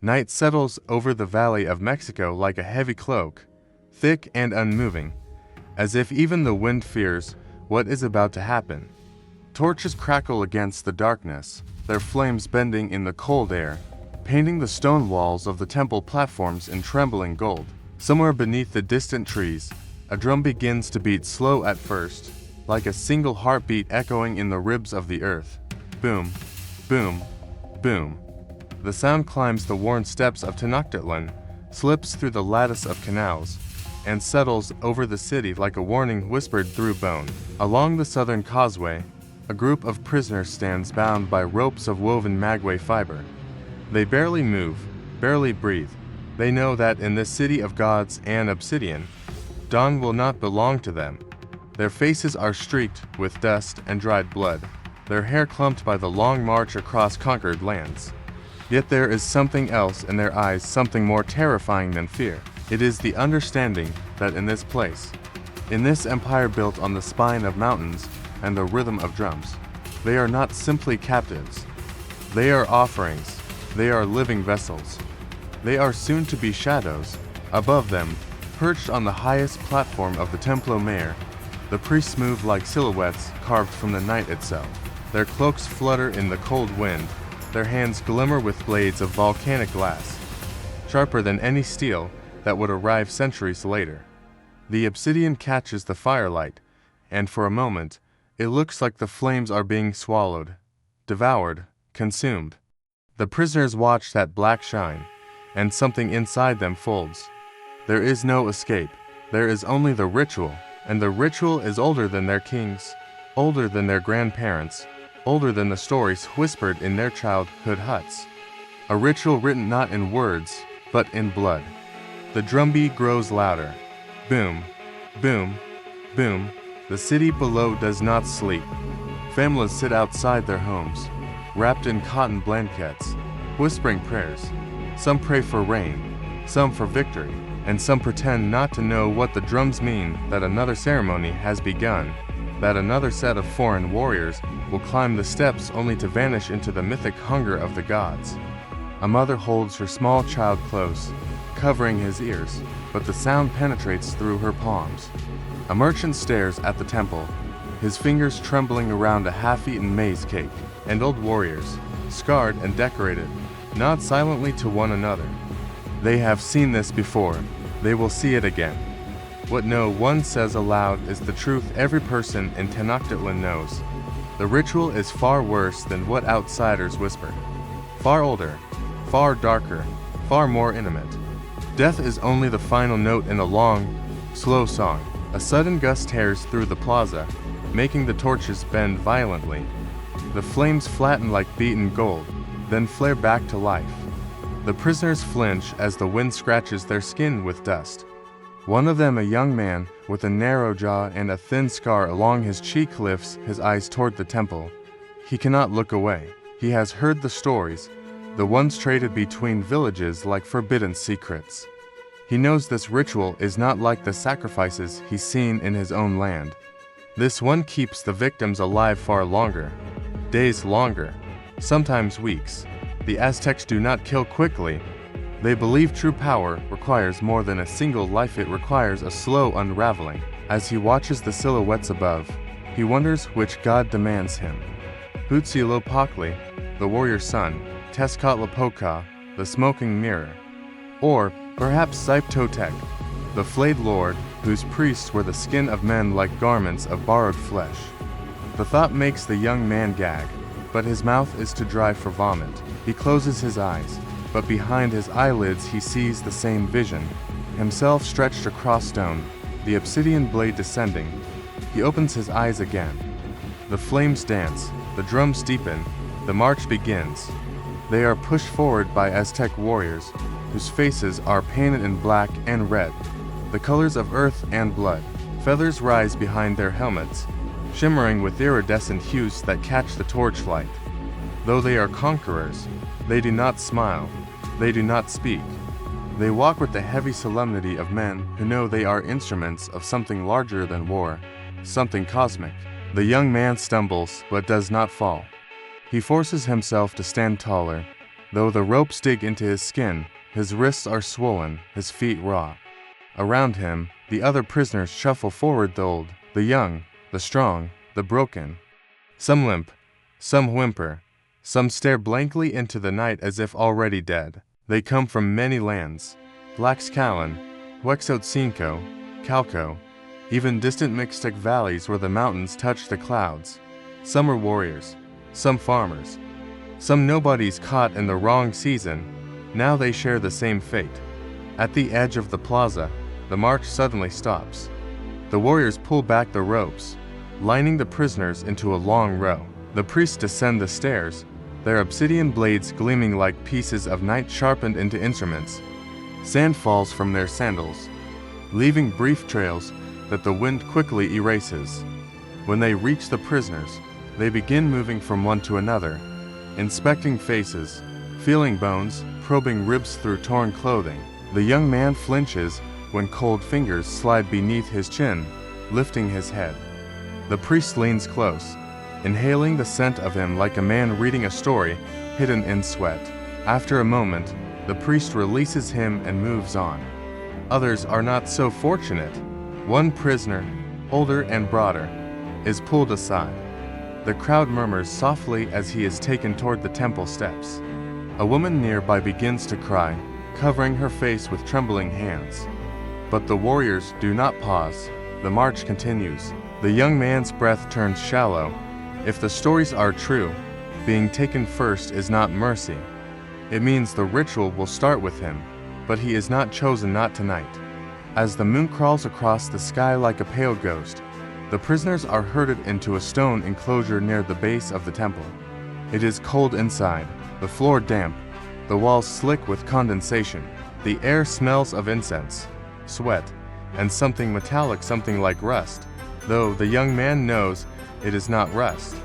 Night settles over the Valley of Mexico like a heavy cloak, thick and unmoving, as if even the wind fears what is about to happen. Torches crackle against the darkness, their flames bending in the cold air, painting the stone walls of the temple platforms in trembling gold. Somewhere beneath the distant trees, a drum begins to beat slow at first, like a single heartbeat echoing in the ribs of the earth. Boom, boom, boom. The sound climbs the worn steps of Tenochtitlan, slips through the lattice of canals, and settles over the city like a warning whispered through bone. Along the southern causeway, a group of prisoners stands bound by ropes of woven maguey fiber. They barely move, barely breathe. They know that in this city of gods and obsidian, dawn will not belong to them. Their faces are streaked with dust and dried blood, their hair clumped by the long march across conquered lands. Yet there is something else in their eyes, something more terrifying than fear. It is the understanding that in this place, in this empire built on the spine of mountains and the rhythm of drums, they are not simply captives. They are offerings. They are living vessels. They are soon to be shadows. Above them, perched on the highest platform of the Templo Mayor, the priests move like silhouettes carved from the night itself. Their cloaks flutter in the cold wind. Their hands glimmer with blades of volcanic glass, sharper than any steel that would arrive centuries later. The obsidian catches the firelight, and for a moment, it looks like the flames are being swallowed, devoured, consumed. The prisoners watch that black shine, and something inside them folds. There is no escape. There is only the ritual, and the ritual is older than their kings, older than their grandparents, older than the stories whispered in their childhood huts. A ritual written not in words, but in blood. The drumbeat grows louder. Boom, boom, boom. The city below does not sleep. Families sit outside their homes, wrapped in cotton blankets, whispering prayers. Some pray for rain, some for victory, and some pretend not to know what the drums mean, that another ceremony has begun, that another set of foreign warriors will climb the steps only to vanish into the mythic hunger of the gods. A mother holds her small child close, covering his ears, but the sound penetrates through her palms. A merchant stares at the temple, his fingers trembling around a half-eaten maize cake, and old warriors, scarred and decorated, nod silently to one another. They have seen this before. They will see it again. What no one says aloud is the truth every person in Tenochtitlan knows. The ritual is far worse than what outsiders whisper. Far older, far darker, far more intimate. Death is only the final note in a long, slow song. A sudden gust tears through the plaza, making the torches bend violently. The flames flatten like beaten gold, then flare back to life. The prisoners flinch as the wind scratches their skin with dust. One of them, a young man with a narrow jaw and a thin scar along his cheek, lifts his eyes toward the temple. He cannot look away. He has heard the stories, the ones traded between villages like forbidden secrets. He knows this ritual is not like the sacrifices he's seen in his own land. This one keeps the victims alive far longer, days longer, sometimes weeks. The Aztecs do not kill quickly. They believe true power requires more than a single life. It requires a slow unraveling. As he watches the silhouettes above, he wonders which god demands him. Huitzilopochtli, the warrior sun, Tezcatlipoca, the smoking mirror, or perhaps Xipe-Totec, the flayed lord, whose priests were the skin of men like garments of borrowed flesh. The thought makes the young man gag, but his mouth is too dry for vomit. He closes his eyes, but behind his eyelids he sees the same vision, himself stretched across stone, the obsidian blade descending. He opens his eyes again. The flames dance, the drums deepen, the march begins. They are pushed forward by Aztec warriors, whose faces are painted in black and red, the colors of earth and blood. Feathers rise behind their helmets, shimmering with iridescent hues that catch the torchlight. Though they are conquerors, they do not smile, they do not speak. They walk with the heavy solemnity of men who know they are instruments of something larger than war, something cosmic. The young man stumbles but does not fall. He forces himself to stand taller, Though the ropes dig into his skin, his wrists are swollen, his feet raw. Around him, the other prisoners shuffle forward, the old, the young, the strong, the broken. Some limp, some whimper, some stare blankly into the night as if already dead. They come from many lands: Tlaxcalan, Huexotzinco, Calco, even distant Mixtec valleys where the mountains touch the clouds. Some are warriors, some farmers, some nobodies caught in the wrong season. Now they share the same fate. At the edge of the plaza, the march suddenly stops. The warriors pull back the ropes, lining the prisoners into a long row. The priests descend the stairs, their obsidian blades gleaming like pieces of night sharpened into instruments. Sand falls from their sandals, leaving brief trails that the wind quickly erases. When they reach the prisoners, they begin moving from one to another, inspecting faces, feeling bones, probing ribs through torn clothing. The young man flinches when cold fingers slide beneath his chin, lifting his head. The priest leans close, inhaling the scent of him like a man reading a story hidden in sweat. After a moment, the priest releases him and moves on. Others are not so fortunate. One prisoner, older and broader, is pulled aside. The crowd murmurs softly as he is taken toward the temple steps. A woman nearby begins to cry, covering her face with trembling hands. But the warriors do not pause. The march continues. The young man's breath turns shallow. If the stories are true, being taken first is not mercy. It means the ritual will start with him, but he is not chosen, not tonight. As the moon crawls across the sky like a pale ghost, the prisoners are herded into a stone enclosure near the base of the temple. It is cold inside, the floor damp, the walls slick with condensation. The air smells of incense, sweat, and something metallic, something like rust, though the young man knows it is not rust.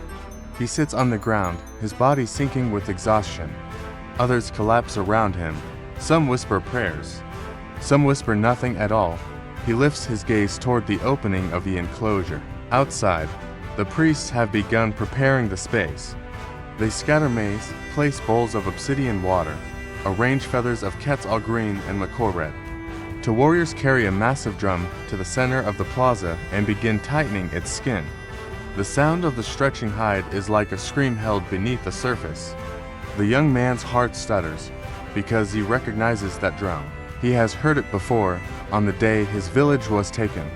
He sits on the ground, his body sinking with exhaustion. Others collapse around him. Some whisper prayers. Some whisper nothing at all. He lifts his gaze toward the opening of the enclosure. Outside, the priests have begun preparing the space. They scatter maize, place bowls of obsidian water, arrange feathers of Quetzal green and macaw red. Two warriors carry a massive drum to the center of the plaza and begin tightening its skin. The sound of the stretching hide is like a scream held beneath the surface. The young man's heart stutters because he recognizes that drum. He has heard it before, on the day his village was taken.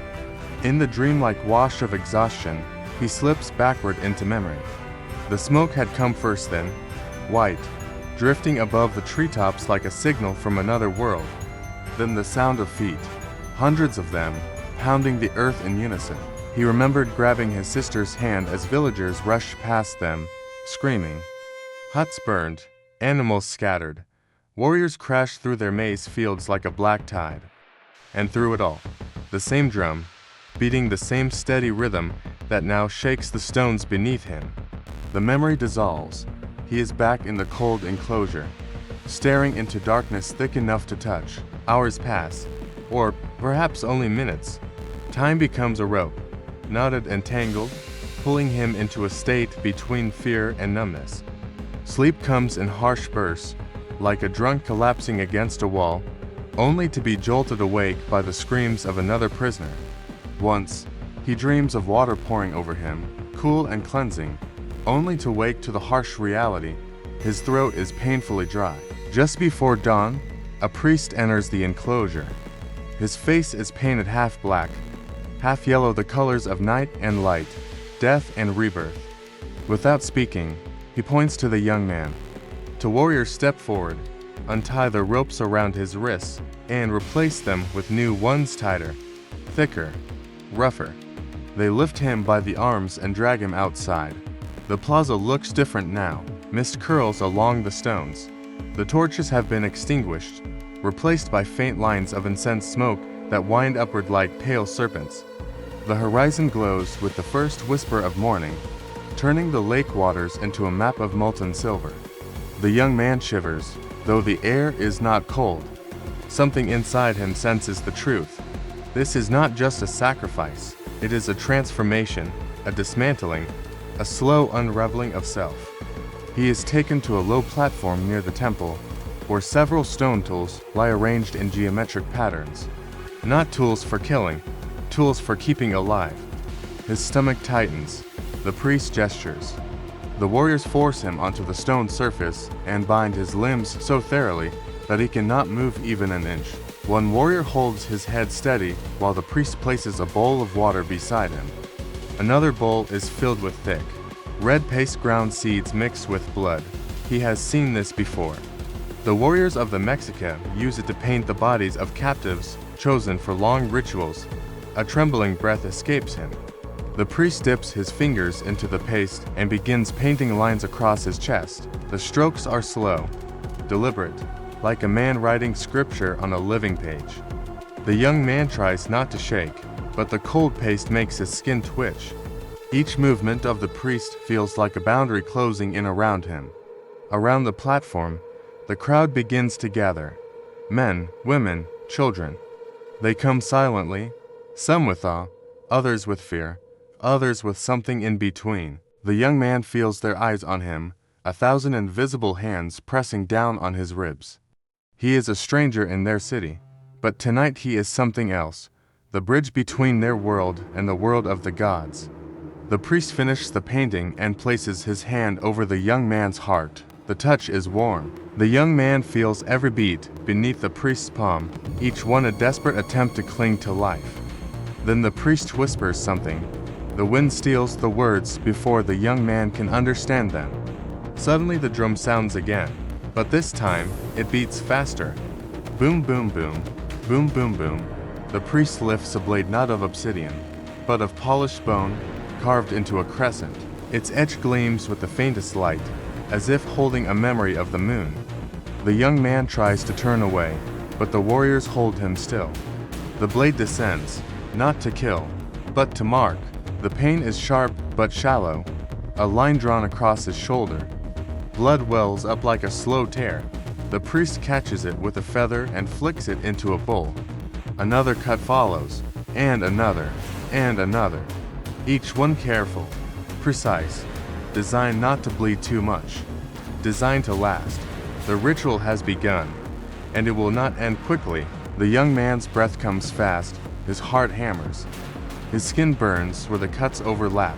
In the dreamlike wash of exhaustion, he slips backward into memory. The smoke had come first then, white, drifting above the treetops like a signal from another world. Then the sound of feet, hundreds of them, pounding the earth in unison. He remembered grabbing his sister's hand as villagers rushed past them, screaming. Huts burned, animals scattered. Warriors crashed through their maize fields like a black tide. And through it all, the same drum, beating the same steady rhythm that now shakes the stones beneath him. The memory dissolves. He is back in the cold enclosure, staring into darkness thick enough to touch. Hours pass, or perhaps only minutes. Time becomes a rope, knotted and tangled, pulling him into a state between fear and numbness. Sleep comes in harsh bursts, like a drunk collapsing against a wall, only to be jolted awake by the screams of another prisoner. Once, he dreams of water pouring over him, cool and cleansing, only to wake to the harsh reality. His throat is painfully dry. Just before dawn, a priest enters the enclosure. His face is painted half black, half yellow, the colors of night and light, death and rebirth. Without speaking, he points to the young man. Two warriors step forward, untie the ropes around his wrists, and replace them with new ones tighter, thicker, rougher. They lift him by the arms and drag him outside. The plaza looks different now. Mist curls along the stones. The torches have been extinguished, replaced by faint lines of incense smoke that wind upward like pale serpents. The horizon glows with the first whisper of morning, turning the lake waters into a map of molten silver. The young man shivers, though the air is not cold. Something inside him senses the truth. This is not just a sacrifice. It is a transformation, a dismantling, a slow unraveling of self. He is taken to a low platform near the temple, where several stone tools lie arranged in geometric patterns. Not tools for killing, tools for keeping alive. His stomach tightens. The priest gestures. The warriors force him onto the stone surface and bind his limbs so thoroughly that he cannot move even an inch. One warrior holds his head steady while the priest places a bowl of water beside him. Another bowl is filled with thick, red paste ground seeds mixed with blood. He has seen this before. The warriors of the Mexica use it to paint the bodies of captives chosen for long rituals. A trembling breath escapes him. The priest dips his fingers into the paste and begins painting lines across his chest. The strokes are slow, deliberate, like a man writing scripture on a living page. The young man tries not to shake, but the cold paste makes his skin twitch. Each movement of the priest feels like a boundary closing in around him. Around the platform, the crowd begins to gather. Men, women, children. They come silently, some with awe, others with fear, others with something in between. The young man feels their eyes on him, 1,000 invisible hands pressing down on his ribs. He is a stranger in their city, but tonight he is something else, the bridge between their world and the world of the gods. The priest finishes the painting and places his hand over the young man's heart. The touch is warm. The young man feels every beat beneath the priest's palm, each one a desperate attempt to cling to life. Then the priest whispers something. The wind steals the words before the young man can understand them. Suddenly the drum sounds again, but this time it beats faster. Boom, boom, boom, boom, boom, boom. The priest lifts a blade not of obsidian, but of polished bone, carved into a crescent. Its edge gleams with the faintest light, as if holding a memory of the moon. The young man tries to turn away, but the warriors hold him still. The blade descends, not to kill, but to mark. The pain is sharp but shallow, a line drawn across his shoulder. Blood wells up like a slow tear. The priest catches it with a feather and flicks it into a bowl. Another cut follows, and another, each one careful, precise, designed not to bleed too much, designed to last. The ritual has begun, and it will not end quickly. The young man's breath comes fast, his heart hammers. His skin burns where the cuts overlap.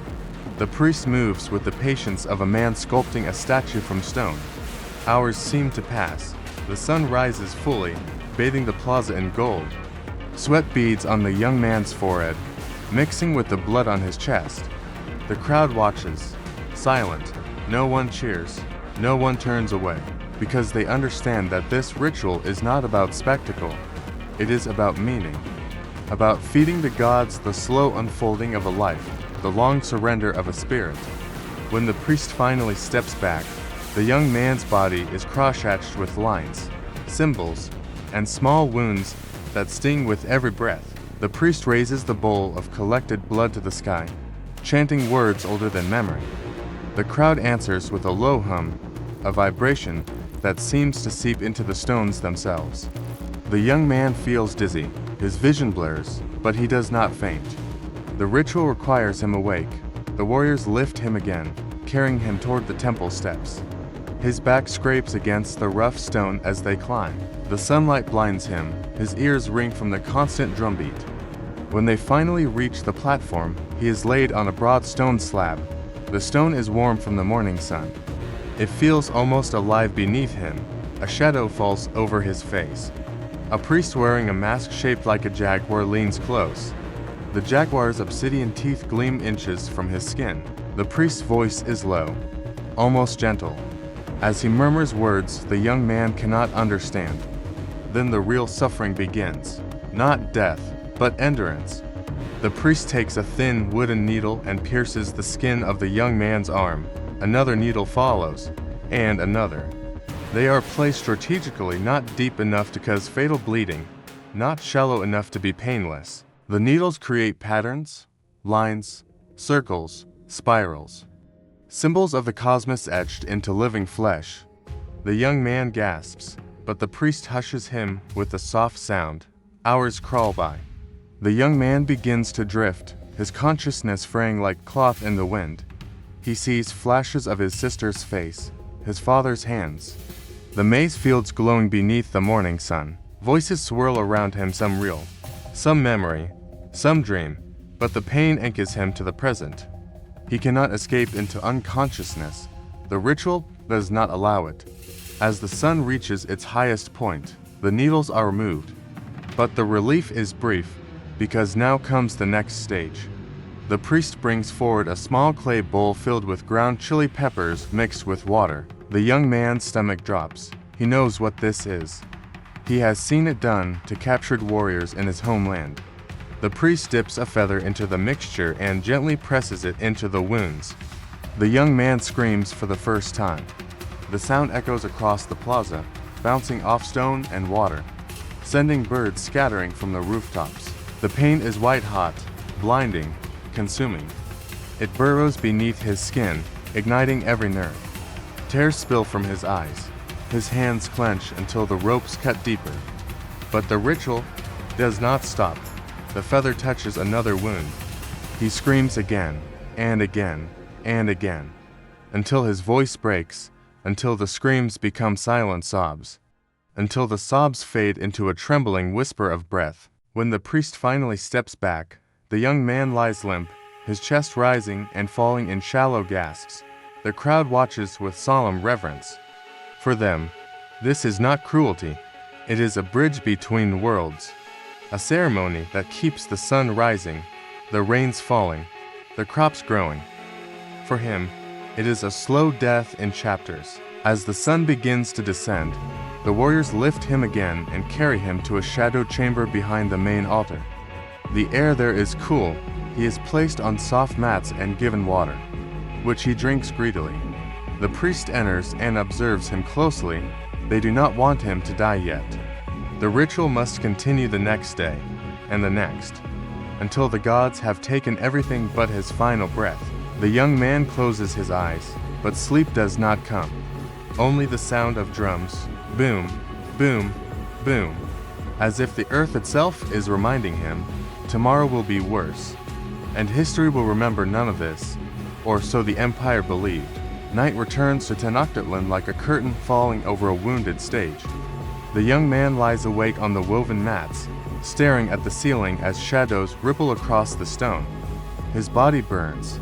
The priest moves with the patience of a man sculpting a statue from stone. Hours seem to pass. The sun rises fully, bathing the plaza in gold. Sweat beads on the young man's forehead, mixing with the blood on his chest. The crowd watches, silent. No one cheers, no one turns away, because they understand that this ritual is not about spectacle. It is about meaning, about feeding the gods the slow unfolding of a life, the long surrender of a spirit. When the priest finally steps back, the young man's body is cross-hatched with lines, symbols, and small wounds that sting with every breath. The priest raises the bowl of collected blood to the sky, chanting words older than memory. The crowd answers with a low hum, a vibration that seems to seep into the stones themselves. The young man feels dizzy, his vision blurs, but he does not faint. The ritual requires him awake. The warriors lift him again, carrying him toward the temple steps. His back scrapes against the rough stone as they climb. The sunlight blinds him, his ears ring from the constant drumbeat. When they finally reach the platform, he is laid on a broad stone slab. The stone is warm from the morning sun. It feels almost alive beneath him. A shadow falls over his face. A priest wearing a mask shaped like a jaguar leans close. The jaguar's obsidian teeth gleam inches from his skin. The priest's voice is low, almost gentle. As he murmurs words the young man cannot understand. Then the real suffering begins. Not death, but endurance. The priest takes a thin wooden needle and pierces the skin of the young man's arm. Another needle follows, and another. They are placed strategically, not deep enough to cause fatal bleeding, not shallow enough to be painless. The needles create patterns, lines, circles, spirals. Symbols of the cosmos etched into living flesh. The young man gasps, but the priest hushes him with a soft sound. Hours crawl by. The young man begins to drift, his consciousness fraying like cloth in the wind. He sees flashes of his sister's face, his father's hands. The maize fields glowing beneath the morning sun. Voices swirl around him, some real, some memory, some dream, but the pain anchors him to the present. He cannot escape into unconsciousness. The ritual does not allow it. As the sun reaches its highest point, the needles are removed. But the relief is brief, because now comes the next stage. The priest brings forward a small clay bowl filled with ground chili peppers mixed with water. The young man's stomach drops. He knows what this is. He has seen it done to captured warriors in his homeland. The priest dips a feather into the mixture and gently presses it into the wounds. The young man screams for the first time. The sound echoes across the plaza, bouncing off stone and water, sending birds scattering from the rooftops. The pain is white-hot, blinding, consuming. It burrows beneath his skin, igniting every nerve. Tears spill from his eyes. His hands clench until the ropes cut deeper. But the ritual does not stop. The feather touches another wound. He screams again, and again, and again, until his voice breaks, until the screams become silent sobs, until the sobs fade into a trembling whisper of breath. When the priest finally steps back, the young man lies limp, his chest rising and falling in shallow gasps. The crowd watches with solemn reverence. For them, this is not cruelty. It is a bridge between worlds, a ceremony that keeps the sun rising, the rains falling, the crops growing. For him, it is a slow death in chapters. As the sun begins to descend, the warriors lift him again and carry him to a shadowed chamber behind the main altar. The air there is cool. He is placed on soft mats and given water, which he drinks greedily. The priest enters and observes him closely. They do not want him to die yet. The ritual must continue the next day, and the next, until the gods have taken everything but his final breath. The young man closes his eyes, but sleep does not come. Only the sound of drums, boom, boom, boom, as if the earth itself is reminding him, tomorrow will be worse, and history will remember none of this, or so the empire believed. Night returns to Tenochtitlan like a curtain falling over a wounded stage. The young man lies awake on the woven mats, staring at the ceiling as shadows ripple across the stone. His body burns.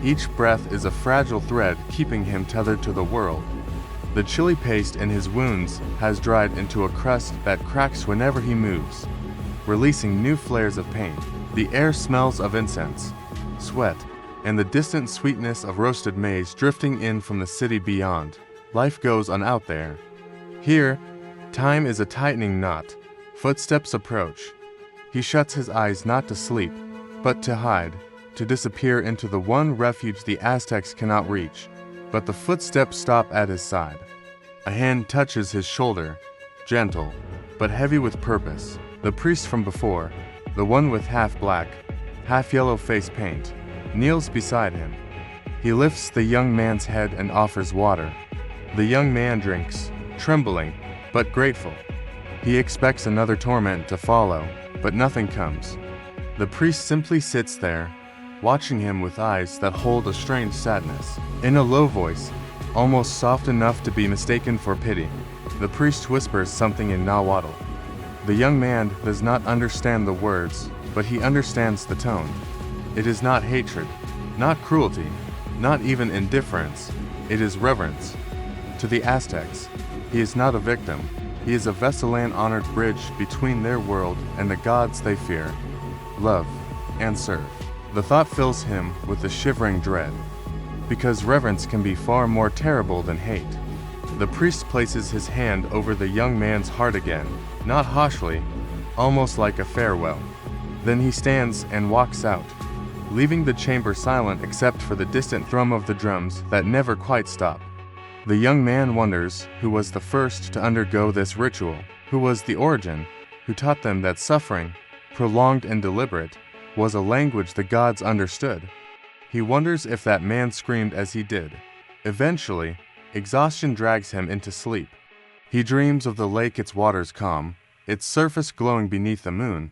Each breath is a fragile thread keeping him tethered to the world. The chili paste in his wounds has dried into a crust that cracks whenever he moves, releasing new flares of pain. The air smells of incense, sweat, and the distant sweetness of roasted maize drifting in from the city beyond. Life goes on out there. Here, time is a tightening knot. Footsteps approach. He shuts his eyes not to sleep, but to hide, to disappear into the one refuge the Aztecs cannot reach. But the footsteps stop at his side. A hand touches his shoulder, gentle, but heavy with purpose. The priest from before, the one with half black, half yellow face paint, kneels beside him. He lifts the young man's head and offers water. The young man drinks, trembling, but grateful. He expects another torment to follow, but nothing comes. The priest simply sits there, watching him with eyes that hold a strange sadness. In a low voice, almost soft enough to be mistaken for pity, the priest whispers something in Nahuatl. The young man does not understand the words, but he understands the tone. It is not hatred, not cruelty, not even indifference. It is reverence. To the Aztecs, he is not a victim. He is a Veselan-honored bridge between their world and the gods they fear, love, and serve. The thought fills him with a shivering dread, because reverence can be far more terrible than hate. The priest places his hand over the young man's heart again, not harshly, almost like a farewell. Then he stands and walks out, leaving the chamber silent except for the distant thrum of the drums that never quite stop. The young man wonders who was the first to undergo this ritual, who was the origin, who taught them that suffering, prolonged and deliberate, was a language the gods understood. He wonders if that man screamed as he did. Eventually, exhaustion drags him into sleep. He dreams of the lake, its waters calm, its surface glowing beneath the moon.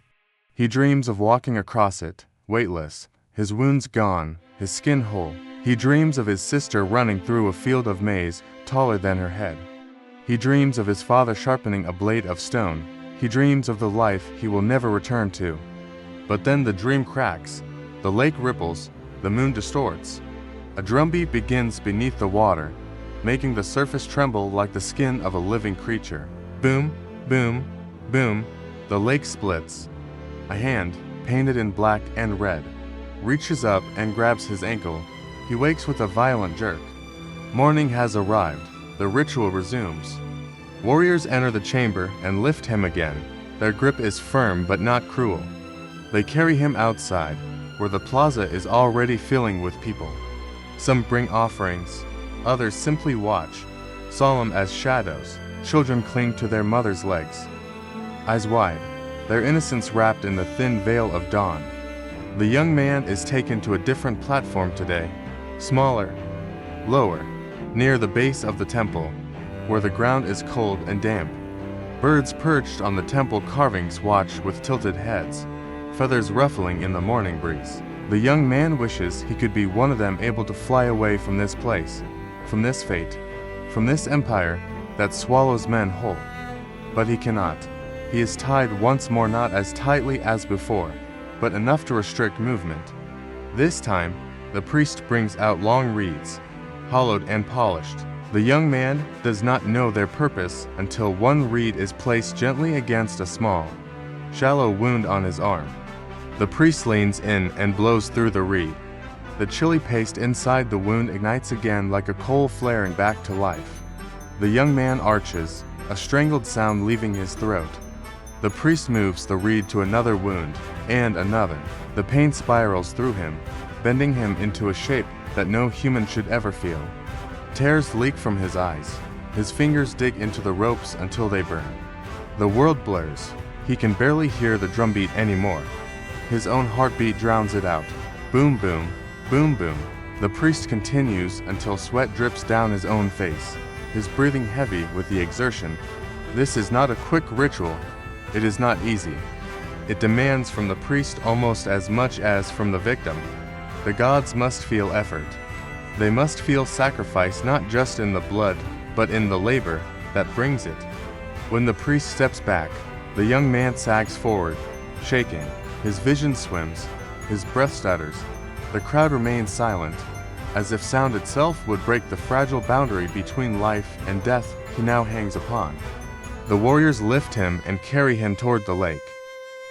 He dreams of walking across it, weightless, his wounds gone, his skin whole. He dreams of his sister running through a field of maize taller than her head. He dreams of his father sharpening a blade of stone. He dreams of the life he will never return to. But then the dream cracks, the lake ripples, the moon distorts. A drumbeat begins beneath the water, making the surface tremble like the skin of a living creature. Boom, boom, boom, the lake splits. A hand, painted in black and red, reaches up and grabs his ankle. He wakes with a violent jerk. Morning has arrived. The ritual resumes. Warriors enter the chamber and lift him again. Their grip is firm but not cruel. They carry him outside, where the plaza is already filling with people. Some bring offerings, others simply watch, solemn as shadows. Children cling to their mother's legs, eyes wide, their innocence wrapped in the thin veil of dawn. The young man is taken to a different platform today, smaller, lower, near the base of the temple, where the ground is cold and damp. Birds perched on the temple carvings watch with tilted heads, feathers ruffling in the morning breeze. The young man wishes he could be one of them, able to fly away from this place, from this fate, from this empire that swallows men whole. But he cannot. He is tied once more, not as tightly as before, but enough to restrict movement. This time, the priest brings out long reeds, hollowed and polished. The young man does not know their purpose until one reed is placed gently against a small, shallow wound on his arm. The priest leans in and blows through the reed. The chilly paste inside the wound ignites again like a coal flaring back to life. The young man arches, a strangled sound leaving his throat. The priest moves the reed to another wound, and another. The pain spirals through him, bending him into a shape that no human should ever feel. Tears leak from his eyes. His fingers dig into the ropes until they burn. The world blurs. He can barely hear the drumbeat anymore. His own heartbeat drowns it out. Boom, boom, boom, boom. The priest continues until sweat drips down his own face, his breathing heavy with the exertion. This is not a quick ritual. It is not easy. It demands from the priest almost as much as from the victim. The gods must feel effort. They must feel sacrifice, not just in the blood, but in the labor that brings it. When the priest steps back, the young man sags forward, shaking. His vision swims, his breath stutters. The crowd remains silent, as if sound itself would break the fragile boundary between life and death he now hangs upon. The warriors lift him and carry him toward the lake.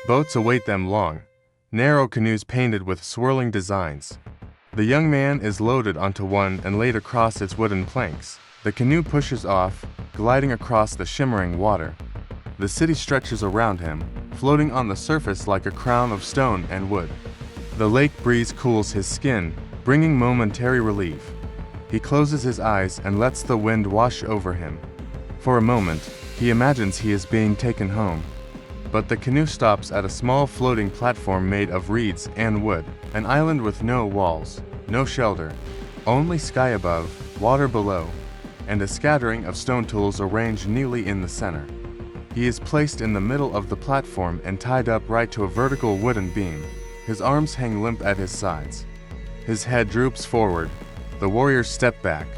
Boats await them long, narrow canoes painted with swirling designs. The young man is loaded onto one and laid across its wooden planks. The canoe pushes off, gliding across the shimmering water. The city stretches around him, floating on the surface like a crown of stone and wood. The lake breeze cools his skin, bringing momentary relief. He closes his eyes and lets the wind wash over him. For a moment, he imagines he is being taken home. But the canoe stops at a small floating platform made of reeds and wood, an island with no walls, no shelter, only sky above, water below, and a scattering of stone tools arranged neatly in the center. He is placed in the middle of the platform and tied upright to a vertical wooden beam. His arms hang limp at his sides. His head droops forward. The warriors step back.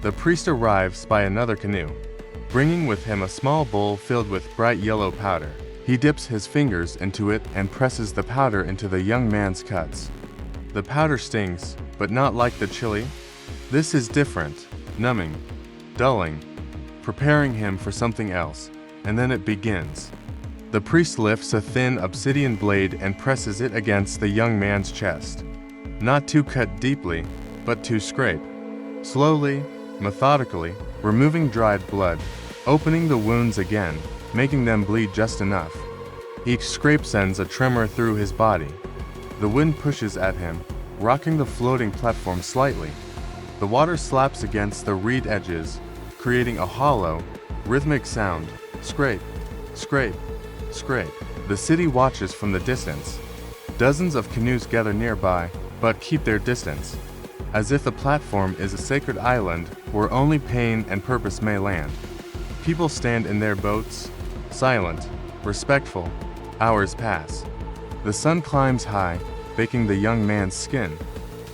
The priest arrives by another canoe, bringing with him a small bowl filled with bright yellow powder. He dips his fingers into it and presses the powder into the young man's cuts. The powder stings, but not like the chili. This is different, numbing, dulling, preparing him for something else. And then it begins. The priest lifts a thin obsidian blade and presses it against the young man's chest. Not to cut deeply, but to scrape. Slowly, methodically, removing dried blood, opening the wounds again, making them bleed just enough. Each scrape sends a tremor through his body. The wind pushes at him, rocking the floating platform slightly. The water slaps against the reed edges, creating a hollow, rhythmic sound. Scrape, scrape, scrape. The city watches from the distance. Dozens of canoes gather nearby, but keep their distance, as if the platform is a sacred island where only pain and purpose may land. People stand in their boats, silent, respectful. Hours pass. The sun climbs high, baking the young man's skin.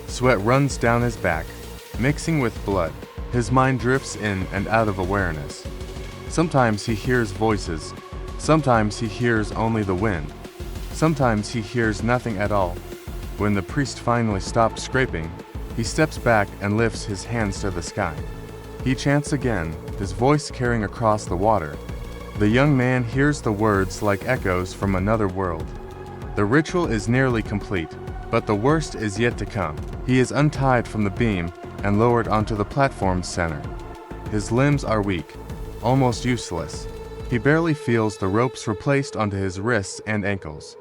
Sweat runs down his back, mixing with blood. His mind drifts in and out of awareness. Sometimes he hears voices. Sometimes he hears only the wind. Sometimes he hears nothing at all. When the priest finally stops scraping, he steps back and lifts his hands to the sky. He chants again, his voice carrying across the water. The young man hears the words like echoes from another world. The ritual is nearly complete, but the worst is yet to come. He is untied from the beam and lowered onto the platform's center. His limbs are weak, almost useless. He barely feels the ropes replaced onto his wrists and ankles.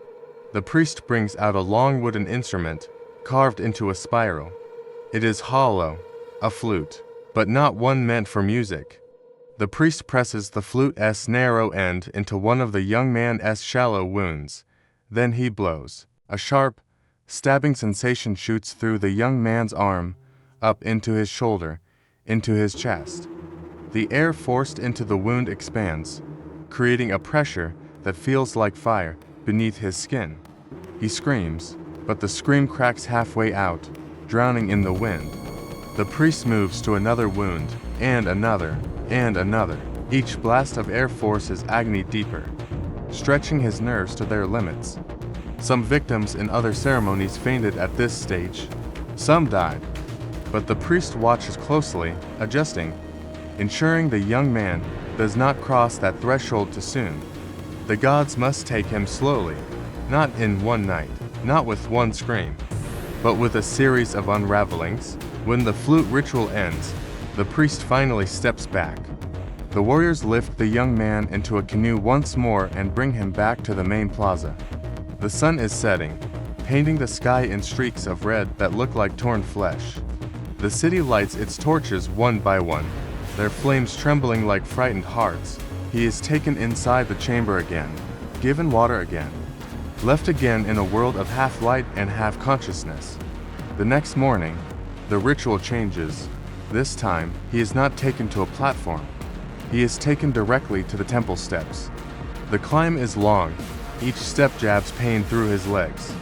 The priest brings out a long wooden instrument, carved into a spiral. It is hollow, a flute, but not one meant for music. The priest presses the flute's narrow end into one of the young man's shallow wounds. Then he blows. A sharp, stabbing sensation shoots through the young man's arm, up into his shoulder, into his chest. The air forced into the wound expands, creating a pressure that feels like fire beneath his skin. He screams, but the scream cracks halfway out, drowning in the wind. The priest moves to another wound, and another, and another. Each blast of air forces agony deeper, stretching his nerves to their limits. Some victims in other ceremonies fainted at this stage. Some died, but the priest watches closely, adjusting, ensuring the young man does not cross that threshold too soon. The gods must take him slowly, not in one night, not with one scream, but with a series of unravelings. When the flute ritual ends, the priest finally steps back. The warriors lift the young man into a canoe once more and bring him back to the main plaza. The sun is setting, painting the sky in streaks of red that look like torn flesh. The city lights its torches one by one, their flames trembling like frightened hearts. He is taken inside the chamber again, given water again, left again in a world of half light and half consciousness. The next morning, the ritual changes. This time, he is not taken to a platform. He is taken directly to the temple steps. The climb is long, each step jabs pain through his legs.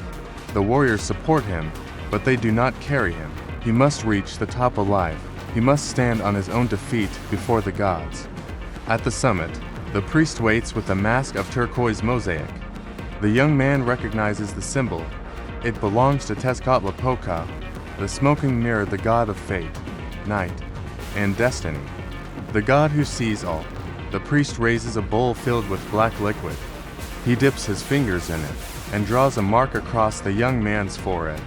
The warriors support him, but they do not carry him. He must reach the top alive. He must stand on his own defeat before the gods. At the summit, the priest waits with a mask of turquoise mosaic. The young man recognizes the symbol. It belongs to Tezcatlipoca, the smoking mirror, the god of fate, night, and destiny. The god who sees all. The priest raises a bowl filled with black liquid. He dips his fingers in it and draws a mark across the young man's forehead.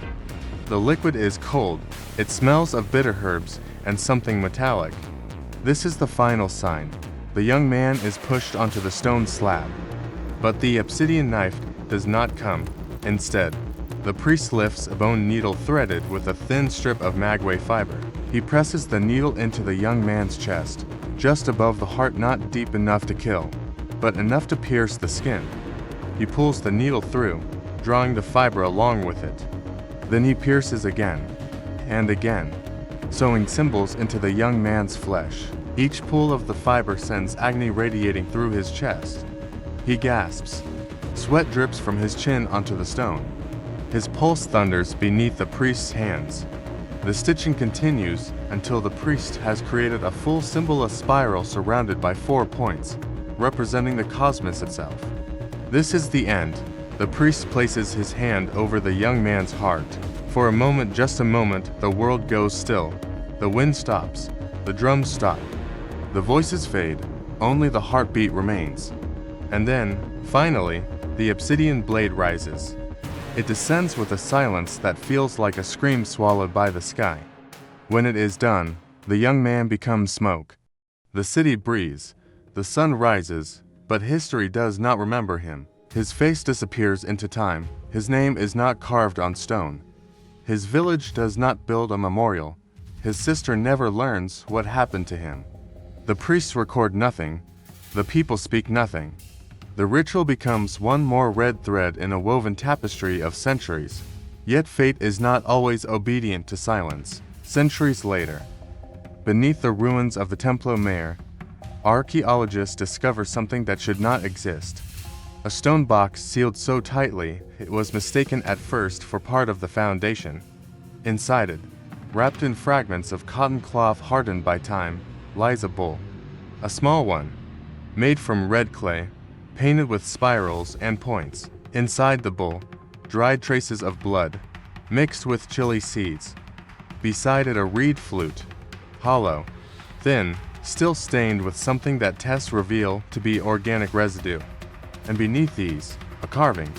The liquid is cold. It smells of bitter herbs and something metallic. This is the final sign. The young man is pushed onto the stone slab. But the obsidian knife does not come. Instead, the priest lifts a bone needle threaded with a thin strip of maguey fiber. He presses the needle into the young man's chest, just above the heart, not deep enough to kill, but enough to pierce the skin. He pulls the needle through, drawing the fiber along with it. Then he pierces again, and again, sewing symbols into the young man's flesh. Each pull of the fiber sends agony radiating through his chest. He gasps. Sweat drips from his chin onto the stone. His pulse thunders beneath the priest's hands. The stitching continues until the priest has created a full symbol, a spiral surrounded by 4 points, representing the cosmos itself. This is the end. The priest places his hand over the young man's heart. For a moment, just a moment, the world goes still. The wind stops. The drums stop. The voices fade. Only the heartbeat remains. And then, finally, the obsidian blade rises. It descends with a silence that feels like a scream swallowed by the sky. When it is done, the young man becomes smoke. The city breathes. The sun rises, but history does not remember him. His face disappears into time. His name is not carved on stone. His village does not build a memorial. His sister never learns what happened to him. The priests record nothing. The people speak nothing. The ritual becomes one more red thread in a woven tapestry of centuries. Yet fate is not always obedient to silence. Centuries later, beneath the ruins of the Templo Mayor, archaeologists discover something that should not exist. A stone box sealed so tightly it was mistaken at first for part of the foundation. Inside it, wrapped in fragments of cotton cloth hardened by time, lies a bull. A small one, made from red clay, painted with spirals and points. Inside the bull, dried traces of blood, mixed with chili seeds. Beside it a reed flute, hollow, thin, still stained with something that tests reveal to be organic residue. And beneath these, a carving,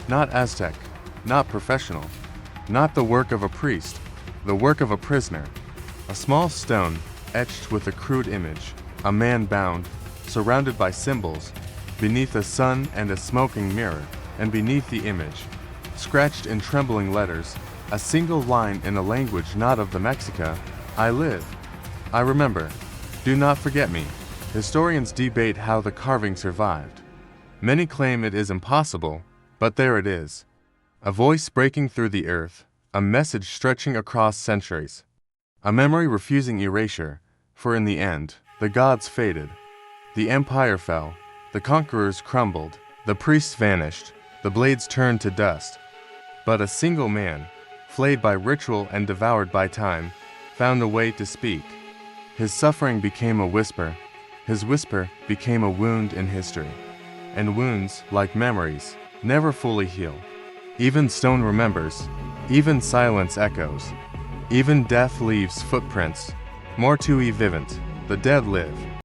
not Aztec, not professional, not the work of a priest, the work of a prisoner. A small stone, etched with a crude image, a man bound, surrounded by symbols, beneath a sun and a smoking mirror, and beneath the image, scratched in trembling letters, a single line in a language not of the Mexica, I live. I remember. Do not forget me. Historians debate how the carving survived. Many claim it is impossible, but there it is. A voice breaking through the earth, a message stretching across centuries. A memory refusing erasure, for in the end, the gods faded. The empire fell, the conquerors crumbled, the priests vanished, the blades turned to dust. But a single man, flayed by ritual and devoured by time, found a way to speak. His suffering became a whisper, his whisper became a wound in history. And wounds, like memories, never fully heal. Even stone remembers, even silence echoes, even death leaves footprints. Mortui vivant, the dead live.